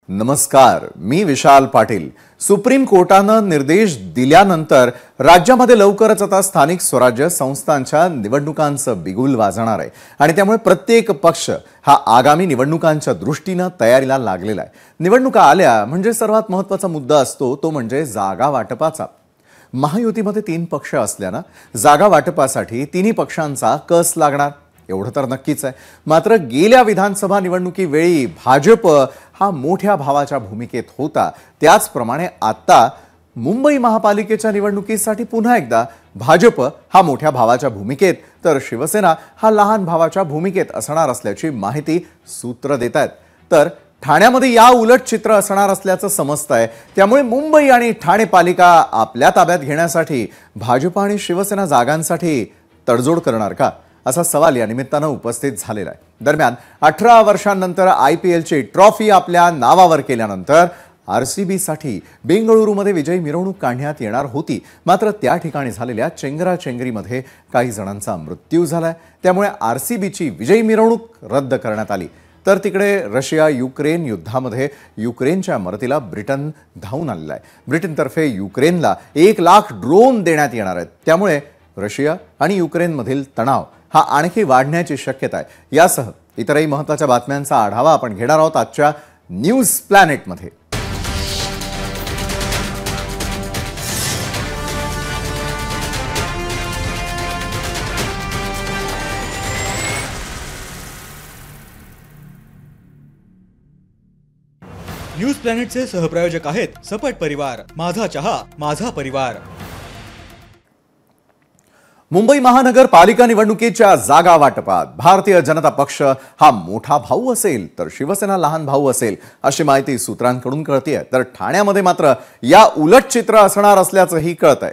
नमस्कार, मी विशाल पाटील। सुप्रीम कोर्टानं निर्देश दिल्यानंतर राज्यामध्ये लवकरच आता स्थानिक स्वराज्य संस्थांच्या निवडणुकांचं बिगुल वाजणार आहे आणि त्यामुळे प्रत्येक पक्ष हा आगामी निवडणुकांच्या दृष्टीने तयारीला लागलेला आहे। निवडणुका आल्या म्हणजे सर्वात महत्त्वाचा मुद्दा असतो तो म्हणजे जागा वाटपाचा। महायुतीमध्ये 3 पक्ष असल्याने जागा वाटपासाठी तिन्ही पक्षांचा कस लागणार एवढं तर नक्कीच आहे। मात्र गेल्या विधानसभा निवडणुकीवेळी भाजप हा मोठ्या भावाच्या भूमिकेत होता, त्याचप्रमाणे आता मुंबई महापालिकेच्या निवडणुकीसाठी पुन्हा एकदा भाजप हा मोठ्या भावाच्या भूमिकेत तर शिवसेना हा लहान भावाच्या भूमिकेत असणार असल्याची माहिती सूत्र देतात। तर ठाण्यामध्ये या उलट चित्र असणार असल्याचं समजतंय। त्यामुळे मुंबई आणि ठाणे पालिका आपल्या ताब्यात घेण्यासाठी भाजप आणि शिवसेना जागांसाठी तडजोड करणार का, असा सवाल या निमित्तानं उपस्थित झालेला आहे। दरम्यान 18 वर्षांनंतर IPLची ट्रॉफी आपल्या नावावर केल्यानंतर RCB साठी बेंगळुरूमध्ये विजयी मिरवणूक काढण्यात येणार होती, मात्र त्या ठिकाणी झालेल्या चेंगराचेंगरीमध्ये काही जणांचा मृत्यू झालाय, त्यामुळे RCBची विजयी मिरवणूक रद्द करण्यात आली। तर तिकडे रशिया युक्रेन युद्धामध्ये युक्रेनच्या मदतीला ब्रिटन धावून आलेला आहे। ब्रिटनतर्फे युक्रेनला 1 लाख ड्रोन देण्यात येणार आहेत, त्यामुळे रशिया आणि युक्रेनमधील तणाव हा आणखी वाढण्याची शक्यता आहे। यासह इतरही महत्त्वाच्या बातम्यांचा आढावा आपण घेणार आहोत आजच्या न्यूज प्लॅनेटमध्ये। न्यूज प्लॅनेटचे सहप्रायोजक आहेत सपट परिवार, माझा चहा माझा परिवार। मुंबई महानगरपालिका निवडणुकीच्या जागा वाटपात भारतीय जनता पक्ष हा मोठा भाऊ असेल तर शिवसेना लहान भाऊ असेल अशी माहिती सूत्रांकडून कळतेय। तर ठाण्यामध्ये मात्र या उलट चित्र असणार असल्याचंही कळतंय।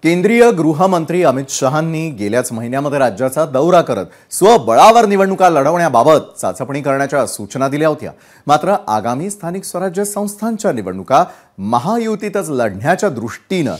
केंद्रीय गृहमंत्री अमित शहांनी गेल्याच महिन्यामध्ये राज्याचा दौरा करत स्वबळावर निवडणुका लढवण्याबाबत चाचपणी करण्याच्या सूचना दिल्या होत्या। मात्र आगामी स्थानिक स्वराज्य संस्थांच्या निवडणुका महायुतीतच लढण्याच्या दृष्टीने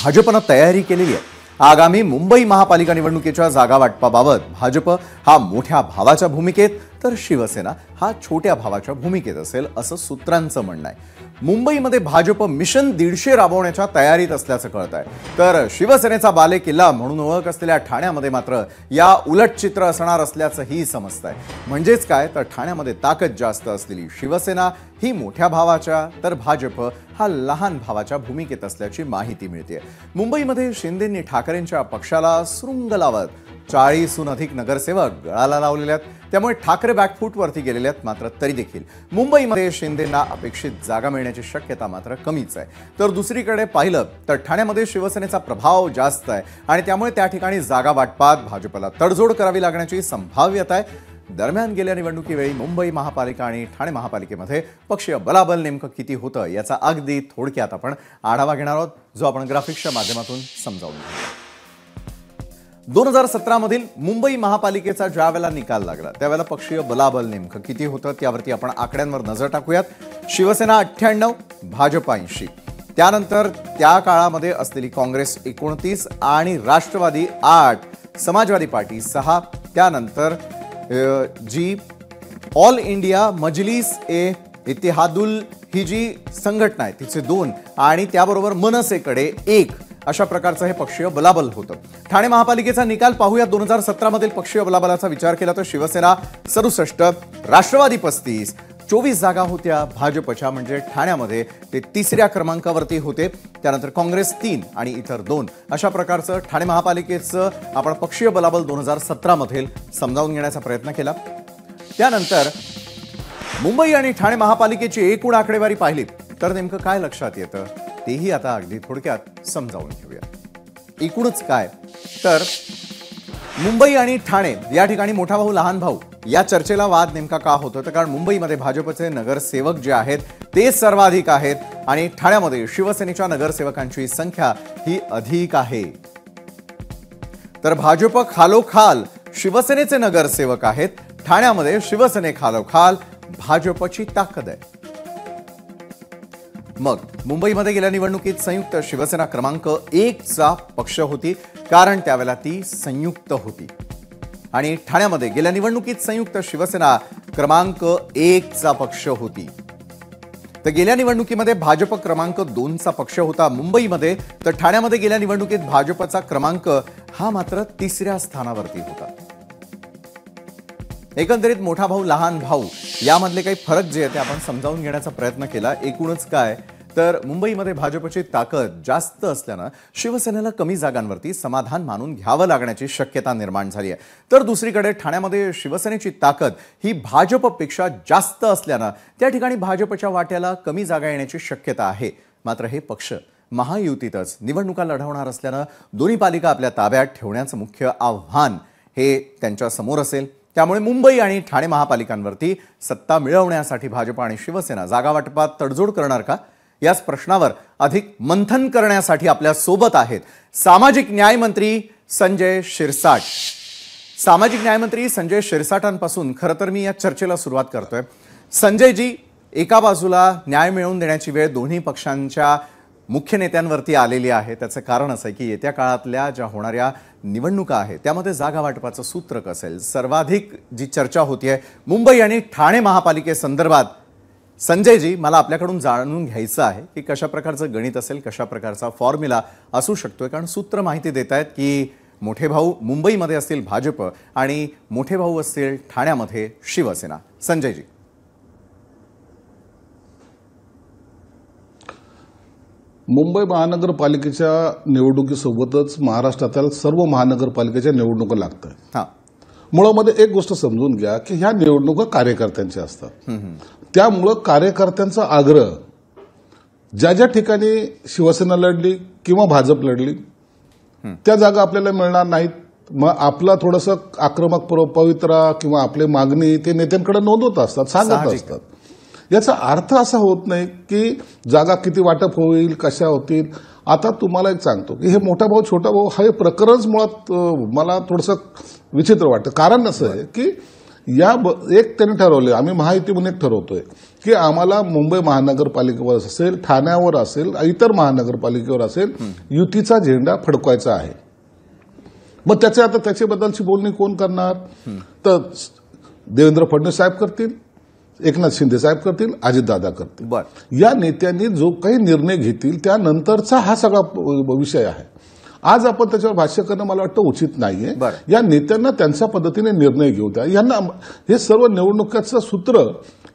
भाजपने तयारी केलेली आहे। आगामी मुंबई महापालिका निवडणुकीच्या जागा वाटपाबाबत भाजप हा मोठ्या भावाच्या भूमिकेत तर शिवसेना हा छोट्या भावाच्या भूमिकेत असेल असं सूत्रांचं म्हणणं आहे। मुंबईमध्ये भाजप मिशन 150 राबवण्याच्या तयारीत असल्याचं कळत आहे, तर शिवसेनेचा बालेकिल्ला म्हणून ओळख असलेल्या ठाण्यामध्ये मात्र या उलट चित्र असणार असल्याचंही समजतंय। म्हणजेच काय तर ठाण्यामध्ये ताकद जास्त असलेली शिवसेना ही मोठ्या भावाच्या तर भाजप हा लहान भावाच्या भूमिकेत असल्याची माहिती मिळते। मुंबईमध्ये शिंदेंनी ठाकरेंच्या पक्षाला सुरुंग लावत 40हून अधिक नगरसेवक गळाला लावलेले आहेत, त्यामुळे ठाकरे बॅकफूटवरती गेलेले आहेत। मात्र तरी देखील मुंबईमध्ये शिंदेंना अपेक्षित जागा मिळण्याची शक्यता मात्र कमीच आहे। तर दुसरीकडे पाहिलं तर ठाण्यामध्ये शिवसेनेचा प्रभाव जास्त आहे आणि त्यामुळे त्या ठिकाणी जागा वाटपात भाजपला तडजोड करावी लागण्याची संभाव्यता आहे। दरम्यान गेल्या निवडणुकीवेळी मुंबई महापालिका आणि ठाणे महापालिकेमध्ये पक्षीय बलाबल नेमकं किती होतं याचा अगदी थोडक्यात आपण आढावा घेणार आहोत, जो आपण ग्राफिक्सच्या माध्यमातून समजावून घेऊ। 2017 मधील मुंबई महापालिकेचा ज्यावेळेला निकाल लागला त्यावेळेला पक्षीय बलाबल नेमकं किती होतं त्यावरती आपण आकड्यांवर नजर टाकूयात। शिवसेना 98, भाजप 80, त्यानंतर त्या काळामध्ये असलेली काँग्रेस 29 आणि राष्ट्रवादी 8, समाजवादी पार्टी 6, त्यानंतर जी ऑल इंडिया मजलिस ए इत्तेहादुल ही जी संघटना आहे तिचे 2 आणि त्याबरोबर मनसेकडे 1 अशा प्रकारचं हे पक्षीय बलाबल होतं। ठाणे महापालिकेचा निकाल पाहूया। 2017 मधील पक्षीय बलाबलाचा विचार केला तर शिवसेना 67, राष्ट्रवादी 35, 24 जागा होत्या भाजपच्या, म्हणजे ठाण्यामध्ये ते 3ऱ्या क्रमांकावरती होते। त्यानंतर काँग्रेस 3 आणि इतर 2 अशा प्रकारचं ठाणे महापालिकेचं आपण पक्षीय बलाबल 2017 मध्ये समजावून घेण्याचा प्रयत्न केला। त्यानंतर मुंबई आणि ठाणे महापालिकेची एकूण आकडेवारी पाहिली तर नेमकं काय लक्षात येतं तेही आता अगदी थोडक्यात समजावून घेऊया। एकूणच काय तर मुंबई आणि ठाणे या ठिकाणी मोठा भाऊ लहान भाऊ या चर्चेला वाद नेमका का होतो तर कारण मुंबईमध्ये भाजपचे नगरसेवक जे आहेत ते सर्वाधिक आहेत आणि ठाण्यामध्ये शिवसेनेच्या नगरसेवकांची संख्या ही अधिक आहे। तर भाजप खालोखाल शिवसेनेचे नगरसेवक आहेत, ठाण्यामध्ये शिवसेनेखालोखाल भाजपची ताकद आहे. मग मुंबईमध्ये गेल्या निवडणुकीत संयुक्त शिवसेना क्रमांक 1चा पक्ष होती, कारण त्यावेळेला ती संयुक्त होती. आणि ठाण्यामध्ये गेल्या निवडणुकीत संयुक्त शिवसेना क्रमांक 1चा पक्ष होती. तर गेल्या निवडणुकीमध्ये भाजप क्रमांक 2चा पक्ष होता मुंबईमध्ये. तर ठाण्यामध्ये गेल्या निवडणुकीत भाजपचा क्रमांक हा मात्र 3ऱ्या स्थानावरती होता. एकंदरीत मोठा भाऊ लहान भाऊ यामधले काही फरक जे आहे ते आपण समजावून घेण्याचा प्रयत्न केला. एकूणच काय तर मुंबईमध्ये भाजपची ताकद जास्त असल्यानं शिवसेनेला कमी जागांवरती समाधान मानून घ्यावं लागण्याची शक्यता निर्माण झाली आहे. तर दुसरीकडे ठाण्यामध्ये शिवसेनेची ताकद ही भाजपपेक्षा जास्त असल्यानं त्या ठिकाणी भाजपच्या वाट्याला कमी जागा येण्याची शक्यता आहे. मात्र हे पक्ष महायुतीतच निवडणुका लढवणार असल्यानं दोन्ही पालिका आपल्या ताब्यात ठेवण्याचं मुख्य आव्हान हे त्यांच्या समोर असेल. त्यामुळे मुंबई आणि ठाणे महापालिकांवरती सत्ता मिळवण्यासाठी भाजप आणि शिवसेना जागा वाटपात तडजोड करणार का, याच प्रश्नावर अधिक मंथन करण्यासाठी आपल्या सोबत आहेत सामाजिक न्याय मंत्री संजय शिरसाट. सामाजिक न्याय मंत्री संजय शिरसाटांपासून खरं तर मी या चर्चेला सुरुवात करतोय. संजयजी, एका बाजूला न्याय मिळवून देण्याची वेळ दोन्ही पक्षांच्या मुख्य नेत्यांवरती आलेली आहे. त्याचं कारण असं आहे की येत्या काळातल्या ज्या होणाऱ्या निवडणुका आहेत त्यामध्ये जागा वाटपाचं सूत्र कसं असेल. सर्वाधिक जी चर्चा होतीये मुंबई आणि ठाणे महापालिकेसंदर्भात. संजयजी, मला आपल्याकडून जाणून घ्यायचं आहे की कशा प्रकारचं गणित असेल, कशा प्रकारचा फॉर्म्युला असू शकतोय. कारण सूत्र माहिती देत आहेत की मोठे भाऊ मुंबईमध्ये असतील भाजप आणि मोठे भाऊ असतील ठाण्यामध्ये शिवसेना. संजयजी, मुंबई महानगरपालिकेच्या निवडणुकीसोबतच महाराष्ट्रातील सर्व महानगरपालिकेच्या निवडणुका लागतात. मुळामध्ये एक गोष्ट समजून घ्या की ह्या निवडणुका कार्यकर्त्यांच्या असतात. त्यामुळं कार्यकर्त्यांचा आग्रह ज्या ज्या ठिकाणी शिवसेना लढली किंवा भाजप लढली त्या जागा आपल्याला मिळणार नाहीत. मग आपला थोडंसं आक्रमक पवित्रा किंवा आपली मागणी ते नेत्यांकडे नोंदवत असतात, सांगत असतात. याचा अर्थ असा होत नाही की जागा किती वाटप होईल, कशा होतील. आता तुम्हाला एक सांगतो की हे मोठा भाऊ छोटा भाऊ हे प्रकरणच मुळात मला थोडंसं विचित्र वाटतं. कारण असं आहे की एक त्यांनी ठरवले, आम्ही महायुती म्हणून एक ठरवतोय की आम्हाला मुंबई महानगरपालिकेवर असेल, ठाण्यावर असेल, इतर महानगरपालिकेवर असेल, युतीचा झेंडा फडकवायचा आहे. मग त्याच्याबद्दलची बोलणी कोण करणार? तर देवेंद्र फडणवीस साहेब करतील, एकनाथ शिंदे साहेब करतील, अजितदादा करतील. या नेत्यांनी जो काही निर्णय घेतील त्यानंतरचा हा सगळा विषय आहे. आज आपण त्याच्यावर भाष्य करणं मला वाटतं उचित नाहीये. या नेत्यांना त्यांच्या पद्धतीने निर्णय घेऊ द्या. यांना हे सर्व निवडणुकीचं सूत्र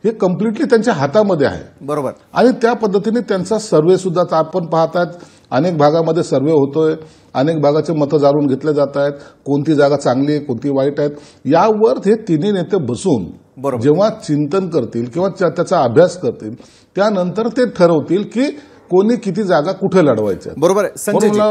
हे कम्प्लिटली त्यांच्या हातामध्ये आहे. बरोबर. आणि त्या पद्धतीने त्यांचा सर्व्हे सुद्धा आपण पाहतात. अनेक भागामध्ये सर्व्हे होतोय, अनेक भागाचे मतं जाणून घेतले जात आहेत, कोणती जागा चांगली आहे, कोणती वाईट आहेत. यावर हे तिन्ही नेते बसून जेव्हा चिंतन करतील किंवा त्याचा अभ्यास करतील त्यानंतर ते ठरवतील की कोणी किती जागा कुठे लढवायच्या. बरोबर.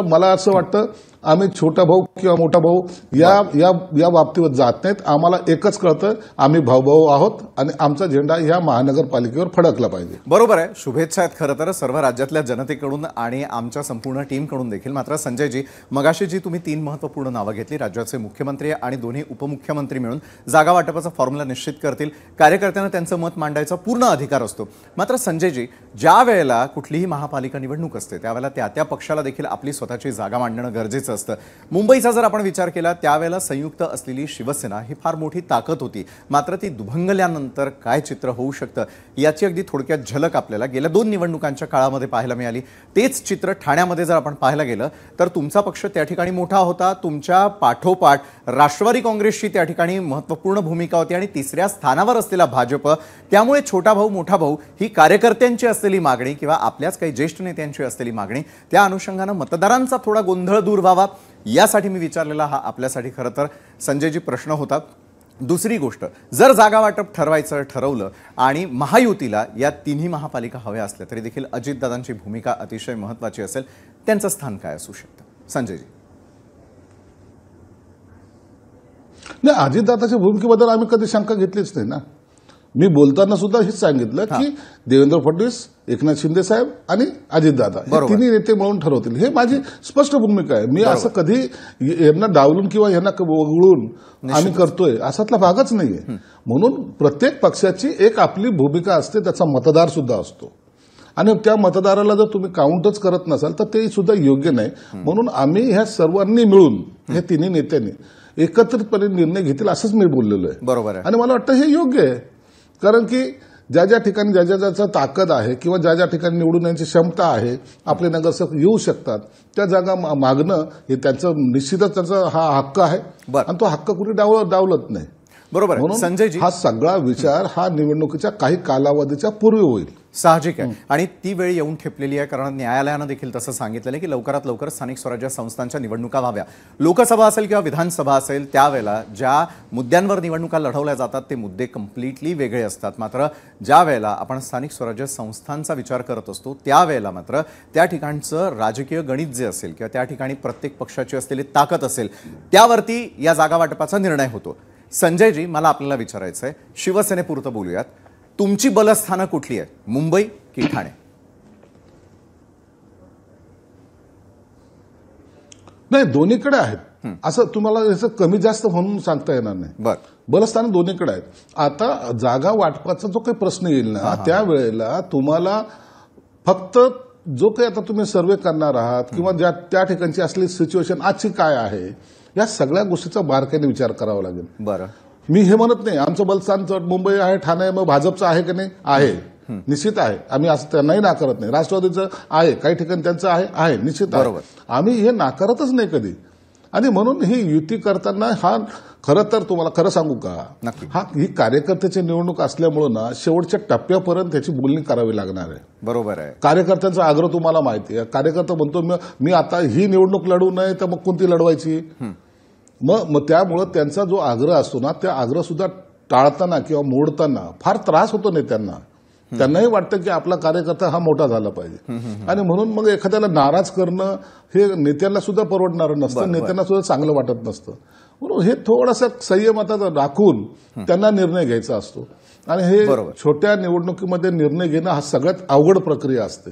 मला असं वाटतं आम्ही छोटा भाऊ किंवा मोठा भाऊ या बाबतीवर जात नाहीत. आम्हाला एकच कळतं, आम्ही भाऊ आहोत आणि आमचा झेंडा ह्या महानगरपालिकेवर फडकला पाहिजे. बरोबर आहे. शुभेच्छा आहेत खरं तर सर्व राज्यातल्या जनतेकडून आणि आमच्या संपूर्ण टीमकडून देखील. मात्र संजयजी, मगाशी जी तुम्ही 3 महत्त्वपूर्ण नावं घेतली, राज्याचे मुख्यमंत्री आणि दोन्ही उपमुख्यमंत्री मिळून जागा वाटपाचा फॉर्म्युला निश्चित करतील. कार्यकर्त्यांना त्यांचं मत मांडायचा पूर्ण अधिकार असतो. मात्र संजयजी, ज्या वेळेला कुठलीही महापालिका निवडणूक असते त्यावेळेला त्या पक्षाला देखील आपली स्वतःची जागा मांडणं गरजेचं असतं. मुंबईचा जर आपण विचार केला त्यावेळेला संयुक्त असलेली शिवसेना ही फार मोठी ताकद होती. मात्र ती दुभंगल्यानंतर काय चित्र होऊ शकतं याची अगदी थोडक्यात झलक आपल्याला गेल्या 2 निवडणुकांच्या काळामध्ये पाहायला मिळाली. तेच चित्र ठाण्यामध्ये जर आपण पाहायला गेलं तर तुमचा पक्ष त्या ठिकाणी मोठा होता, तुमच्या पाठोपाठ राष्ट्रवादी काँग्रेसची त्या ठिकाणी महत्त्वपूर्ण भूमिका होती आणि 3ऱ्या स्थानावर असलेला भाजप. त्यामुळे छोटा भाऊ मोठा भाऊ ही कार्यकर्त्यांची असलेली मागणी किंवा आपल्याच काही ज्येष्ठ नेत्यांची असलेली मागणी, त्या अनुषंगानं मतदारांचा थोडा गोंधळ दूर व्हावा यासाठी मी विचारलेला हा आपल्यासाठी खरं तर संजयजी प्रश्न होता. दुसरी गोष्ट, जर जागा वाटप ठरवलं आणि महायुतीला या तिन्ही महापालिका हव्या असल्या तरी देखील अजितदादांची भूमिका अतिशय महत्त्वाची असेल. त्यांचं स्थान काय असू शकतं संजयजी? नाही, अजितदादाच्या भूमिकेबद्दल आम्ही कधी शंका घेतलीच नाही ना. मी बोलताना सुद्धा हेच सांगितलं की देवेंद्र फडणवीस, एकनाथ शिंदे साहेब आणि अजितदादा हे तिन्ही नेते म्हणून ठरवतील. हे माझी स्पष्ट भूमिका आहे. मी असं कधी यांना डावलून किंवा यांना वगळून आम्ही करतोय असातला भागच नाहीये. म्हणून प्रत्येक पक्षाची एक आपली भूमिका असते, त्याचा मतदार सुद्धा असतो आणि त्या मतदाराला जर तुम्ही काउंटच करत नसाल तर ते सुद्धा योग्य नाही. म्हणून आम्ही ह्या सर्वांनी मिळून, हे तिन्ही नेत्यांनी एकत्रितपणे निर्णय घेतील असंच मी बोललेलो आहे. बरोबर आहे. आणि मला वाटतं हे योग्य आहे, कारण की ज्या ज्या ठिकाणी ज्या ज्या ताकद आहे किंवा ज्या ज्या ठिकाणी निवडून येण्याची क्षमता आहे, आपले नगरसेवक येऊ शकतात, त्या जागा मागणं हे त्यांचं निश्चितच त्यांचा हा हक्क आहे आणि तो हक्क कुठे डावलत नाही. बरोबर. संजयजी, हा सगळा विचार हा निवडणुकीच्या काही कालावधीच्या पूर्वी होईल. साहजिक आहे आणि ती वेळ येऊन ठेपलेली आहे, कारण न्यायालयानं देखील तसं सांगितलेलं आहे की लवकरात लवकर स्थानिक स्वराज्य संस्थांच्या निवडणुका व्हाव्या. लोकसभा असेल किंवा विधानसभा असेल, त्यावेळेला ज्या मुद्द्यांवर निवडणुका लढवल्या जातात ते मुद्दे कम्प्लिटली वेगळे असतात. मात्र ज्या वेळेला आपण स्थानिक स्वराज्य संस्थांचा विचार करत असतो त्यावेळेला मात्र त्या ठिकाणचं राजकीय गणित जे असेल किंवा त्या ठिकाणी प्रत्येक पक्षाची असलेली ताकद असेल त्यावरती या जागा वाटपाचा निर्णय होतो. संजयजी, मला आपल्याला विचारायचं आहे, शिवसेनेपुरतं बोलूयात, तुमची बलस्थानं कुठली आहेत, मुंबई की ठाणे? नाही, दोन्हीकडे आहेत. असं तुम्हाला याचं कमी जास्त म्हणून सांगता येणार नाही. बलस्थानं दोन्हीकडे आहेत. आता जागा वाटपाचा जो काही प्रश्न येईल ना, त्यावेळेला तुम्हाला फक्त जो काही आता तुम्ही सर्वे करणार आहात किंवा त्या ठिकाणची असलेली सिच्युएशन आजची काय आहे, या सगळ्या गोष्टीचा बारकाईने विचार करावा लागेल. बरं, मी हे म्हणत नाही आमचं बलस्थान मुंबई आहे, ठाणे आहे, मग भाजपचं आहे की नाही, आहे, निश्चित आहे. आम्ही असं त्यांनाही नाकारत नाही. राष्ट्रवादीचं आहे, काही ठिकाणी त्यांचं आहे, निश्चित आहे. आम्ही हे नाकारतच नाही कधी. आणि म्हणून ही युती करताना हा खरं तर तुम्हाला खरं सांगू का, ही कार्यकर्त्याची निवडणूक असल्यामुळे ना शेवटच्या टप्प्यापर्यंत त्याची बोलणी करावी लागणार आहे. बरोबर आहे. कार्यकर्त्यांचा आग्रह तुम्हाला माहिती आहे. कार्यकर्ता म्हणतो मी आता ही निवडणूक लढवू नये तर मग कोणती लढवायची. मग त्यामुळं त्यांचा जो आग्रह असतो ना, त्या आग्रह सुद्धा टाळताना किंवा मोडताना फार त्रास होतो नेत्यांना. त्यांनाही वाटतं की आपला कार्यकर्ता हा मोठा झाला पाहिजे आणि म्हणून मग एखाद्याला नाराज करणं हे नेत्यांना सुद्धा परवडणारं नसतं, नेत्यांना सुद्धा चांगलं वाटत नसतं. म्हणून हे थोडासा संयम आता राखून त्यांना निर्णय घ्यायचा असतो आणि हे छोट्या निवडणुकीमध्ये निर्णय घेणं हा सगळ्यात अवघड प्रक्रिया असते.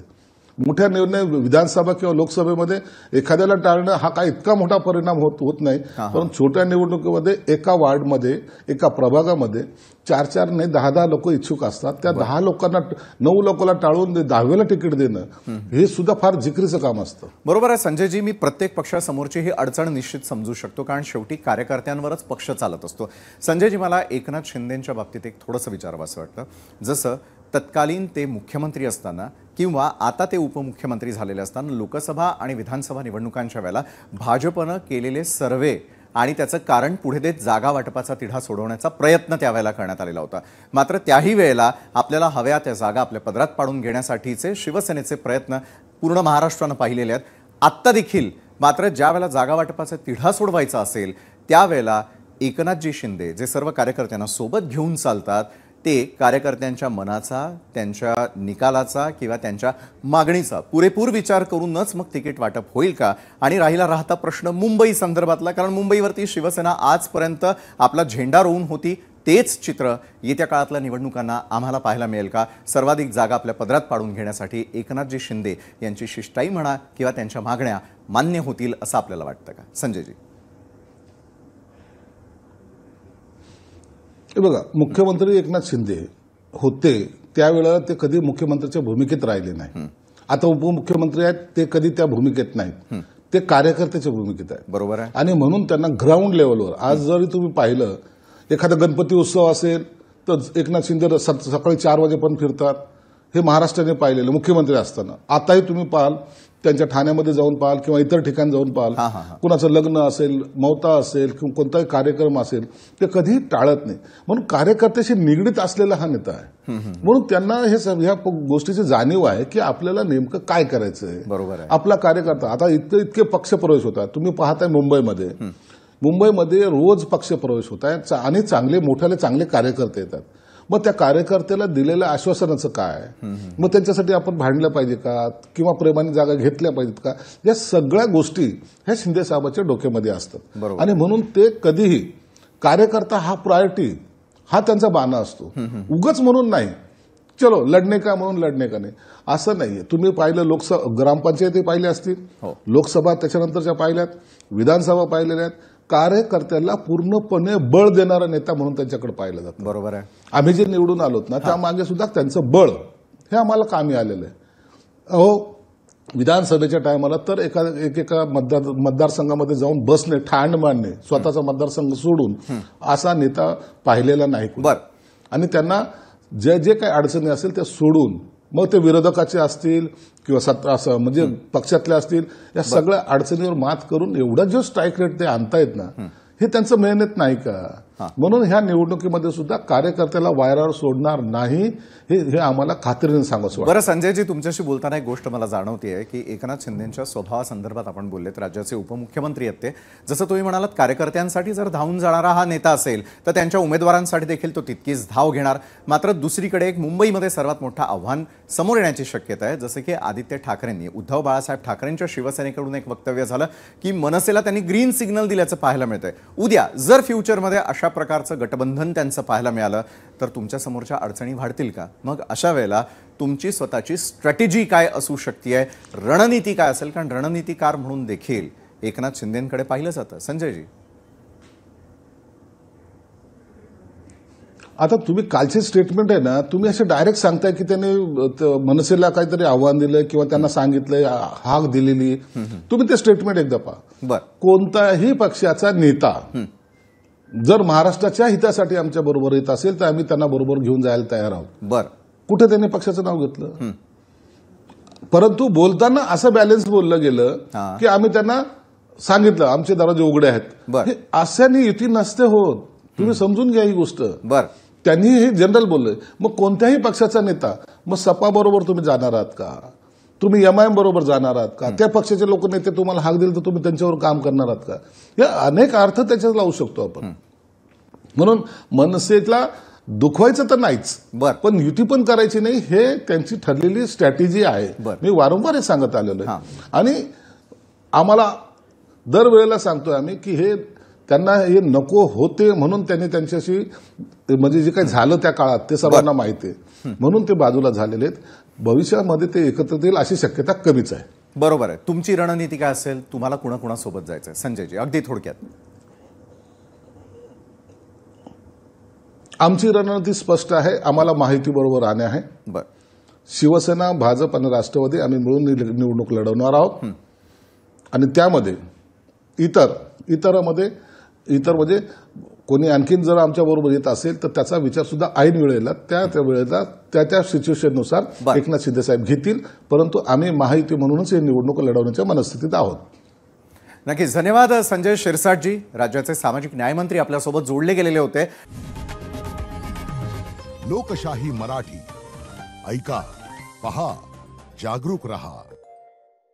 मोठ्या निर्णय विधानसभा किंवा लोकसभेमध्ये एखाद्याला टाळणं हा काय इतका मोठा परिणाम होत नाही, पण छोट्या निवडणुकीमध्ये एका वार्डमध्ये एका प्रभागामध्ये 4-4 नाही 10-10 लोक इच्छुक असतात. त्या 10 लोकांना 9 लोकांना टाळून 10वेला तिकीट देणं हे सुद्धा फार जिकरीचं काम असतं. बरोबर आहे संजयजी. मी प्रत्येक पक्षासमोरची ही अडचण निश्चित समजू शकतो, कारण शेवटी कार्यकर्त्यांवरच पक्ष चालत असतो. संजयजी, मला एकनाथ शिंदेंच्या बाबतीत एक थोडंसं विचारावं असं वाटतं. जसं तत्कालीन ते मुख्यमंत्री असताना किंवा आता ते उपमुख्यमंत्री झालेले असताना लोकसभा आणि विधानसभा निवडणुकांच्या वेळेला भाजपनं केलेले सर्वे आणि त्याचं कारण पुढे देत जागा वाटपाचा तिढा सोडवण्याचा प्रयत्न त्यावेळेला करण्यात आलेला होता. मात्र त्याही वेळेला आपल्याला हव्या त्या जागा आपल्या पदरात पाडून घेण्यासाठीचे शिवसेनेचे प्रयत्न पूर्ण महाराष्ट्रानं पाहिलेले आहेत. आत्ता देखील मात्र ज्या वेळेला जागा वाटपाचा तिढा सोडवायचा असेल त्यावेळेला एकनाथजी शिंदे जे सर्व कार्यकर्त्यांना सोबत घेऊन चालतात, ते कार्यकर्त्यांच्या मनाचा, त्यांच्या निकालाचा किंवा त्यांच्या मागणीचा पुरेपूर विचार करूनच मग तिकीट वाटप होईल का? आणि राहिला प्रश्न मुंबई संदर्भातला, कारण मुंबईवरती शिवसेना आजपर्यंत आपला झेंडा रोवून होती. तेच चित्र येत्या काळातल्या निवडणुकांना आम्हाला पाहायला मिळेल का? सर्वाधिक जागा आपल्या पदरात पाडून घेण्यासाठी एकनाथजी शिंदे यांची शिष्टाई म्हणा किंवा त्यांच्या मागण्या मान्य होतील असं आपल्याला वाटतं का? संजयजी, बघा, मुख्यमंत्री एकनाथ शिंदे होते त्यावेळेला ते कधी मुख्यमंत्र्याच्या भूमिकेत राहिले नाही. आता उपमुख्यमंत्री आहेत ते कधी त्या भूमिकेत नाहीत, ते कार्यकर्त्याच्या भूमिकेत आहेत. बरोबर आहे. आणि म्हणून त्यांना ग्राउंड लेवलवर आज जरी तुम्ही पाहिलं एखादा गणपती उत्सव असेल तर एकनाथ शिंदे सकाळी 4 वाजेपर्यंत फिरतात. हे महाराष्ट्राने पाहिलेलं मुख्यमंत्री असताना. आताही तुम्ही पाहाल त्यांच्या ठाण्यामध्ये जाऊन पाहाल किंवा इतर ठिकाणी जाऊन पाहाल, कुणाचं लग्न असेल, मौता असेल किंवा कोणताही कार्यक्रम असेल ते कधीही टाळत नाही. म्हणून कार्यकर्त्याशी निगडीत असलेला हा नेता आहे. म्हणून त्यांना ह्या गोष्टीची जाणीव आहे की आपल्याला नेमकं काय करायचंय. बरोबर आहे. आपला कार्यकर्ता आता इतके पक्षप्रवेश होतात. तुम्ही पाहताय मुंबईमध्ये रोज पक्षप्रवेश होत आहे आणि चांगले कार्यकर्ते येतात. मग त्या कार्यकर्त्याला दिलेल्या आश्वासनाचं काय, मग त्यांच्यासाठी आपण भांडलं पाहिजे का किंवा प्रेमाने जागा घेतल्या पाहिजेत का, या सगळ्या गोष्टी ह्या शिंदे साहेबांच्या डोक्यामध्ये असतात. आणि म्हणून ते कधीही कार्यकर्ता हा प्रायोरिटी हा त्यांचा बाणा असतो. उगच म्हणून नाही, चलो लढणे का म्हणून लढणे का नाही, असं नाहीये. तुम्ही पाहिलं लोकसभा, ग्रामपंचायती पाहिल्या असतील, लोकसभा त्याच्यानंतरच्या पाहिल्यात, विधानसभा पाहिलेल्या आहेत. कार्यकर्त्याला पूर्णपणे बळ देणारा नेता म्हणून त्यांच्याकडे पाहिलं जातं. बरोबर आहे. आम्ही जे निवडून आलोत ना, त्यामागे सुद्धा त्यांचं बळ हे आम्हाला कामी आलेलं आहे. अहो, विधानसभेच्या टायमाला तर एकेका मतदारसंघामध्ये जाऊन बसणे, ठाण मांडणे, स्वतःचा मतदारसंघ सोडून असा नेता पाहिलेला नाही. आणि त्यांना जे जे काही अडचणी असेल त्या सोडून, मग ते विरोधकाचे असतील किंवा असं म्हणजे पक्षातले असतील, या सगळ्या अडचणीवर मात करून एवढा जो स्ट्राईक रेट ते आणतायत ना, हे त्यांचं मेहनत नाही का? म्हणून ह्या निवडणुकीमध्ये सुद्धा कार्यकर्त्याला वायरावर सोडणार नाही, हे आम्हाला खात्रीने सांगायचं. बरं संजयजी, तुमच्याशी बोलताना एक गोष्ट मला जाणवतीये की एकनाथ शिंदेच्या स्वभावासंदर्भात आपण बोललेत. राज्याचे उपमुख्यमंत्री आहेत ते. जसं तुम्ही म्हणालात, कार्यकर्त्यांसाठी जर धावून जाणारा हा नेता असेल तर त्यांच्या उमेदवारांसाठी देखील तो तितकीच धाव घेणार. मात्र दुसरीकडे एक मुंबईमध्ये सर्वात मोठं आव्हान समोर येण्याची शक्यता आहे. जसं की आदित्य ठाकरेंनी, उद्धव बाळासाहेब ठाकरेंच्या शिवसेनेकडून एक वक्तव्य झालं की मनसेला त्यांनी ग्रीन सिग्नल दिल्याचं पाहायला मिळतंय. उद्या जर फ्युचरमध्ये अशा प्रकारचं गठबंधन त्यांचं पाहायला मिळालं तर तुमच्या समोरच्या अडचणी वाढतील का? मग अशा वेळेला तुमची स्वतःची स्ट्रॅटेजी काय असू शकते, रणनीती काय असेल? कारण रणनीतिकार म्हणून देखील एकनाथ शिंदेंकडे पाहिलं जातं. संजयजी, आता तुम्ही कालचे स्टेटमेंट आहे ना, तुम्ही असे डायरेक्ट सांगताय की त्यांनी मनसेला काहीतरी आव्हान दिलं किंवा त्यांना सांगितलंय, हाक दिलेली. तुम्ही ते स्टेटमेंट एकदा पहा. कोणताही पक्षाचा नेता जर महाराष्ट्राच्या हितासाठी आमच्या बरोबर येत असेल तर आम्ही त्यांना बरोबर घेऊन जायला तयार आहोत. कुठे त्यांनी पक्षाचं नाव घेतलं? परंतु बोलताना असं बॅलन्स बोललं गेलं की आम्ही त्यांना सांगितलं आमचे दरवाजे उघडे आहेत. अशाने युती नसते होत. तुम्ही समजून घ्या ही गोष्ट. त्यांनी हे जनरल बोललंय. मग कोणत्याही पक्षाचा नेता, मग सपा बरोबर तुम्ही जाणार आहात का? तुम्ही एमआयएम बरोबर जाणार आहात का? त्या पक्षाचे लोक नेते तुम्हाला हाक दिले तर तुम्ही त्यांच्यावर काम करणार आहात का? या अनेक अर्थ त्याच्यात लावू शकतो आपण. म्हणून मनसेला दुखवायचं तर नाहीच, पण युती पण करायची नाही, हे त्यांची ठरलेली स्ट्रॅटेजी आहे. मी वारंवार हे सांगत आलेलो आहे. आणि आम्हाला दरवेळेला सांगतोय आम्ही की हे त्यांना हे नको होते, म्हणून त्यांनी त्यांच्याशी म्हणजे जे काही झालं त्या काळात ते सर्वांना माहिती आहे, म्हणून ते बाजूला झालेले आहेत. भविष्यामध्ये ते एकत्र येईल अशी शक्यता कमीच आहे. बरोबर आहे. तुमची रणनीती काय असेल? तुम्हाला कुणाकुणासोबत जायचं आहे? संजयजी, अगदी थोडक्यात. आमची रणनीती स्पष्ट आहे. आम्हाला माहिती बरोबर राहणे आहे. शिवसेना, भाजप आणि राष्ट्रवादी आम्ही मिळून निवडणूक लढवणार आहोत. आणि त्यामध्ये इतर म्हणजे कोणी आणखीन जर आमच्या बरोबर येत असेल तर त्याचा विचार सुद्धा ऐन वेळेला त्या वेळेला त्या सिच्युएशननुसार एकनाथ शिंदे साहेब घेतील. परंतु आम्ही महायुती म्हणूनच हे निवडणूक लढवण्याच्या मनस्थितीत आहोत. नक्कीच. धन्यवाद संजय शिरसाटजी. राज्याचे सामाजिक न्यायमंत्री आपल्यासोबत जोडले गेलेले होते. लोकशाही मराठी ऐका, पहा, जागरूक रहा.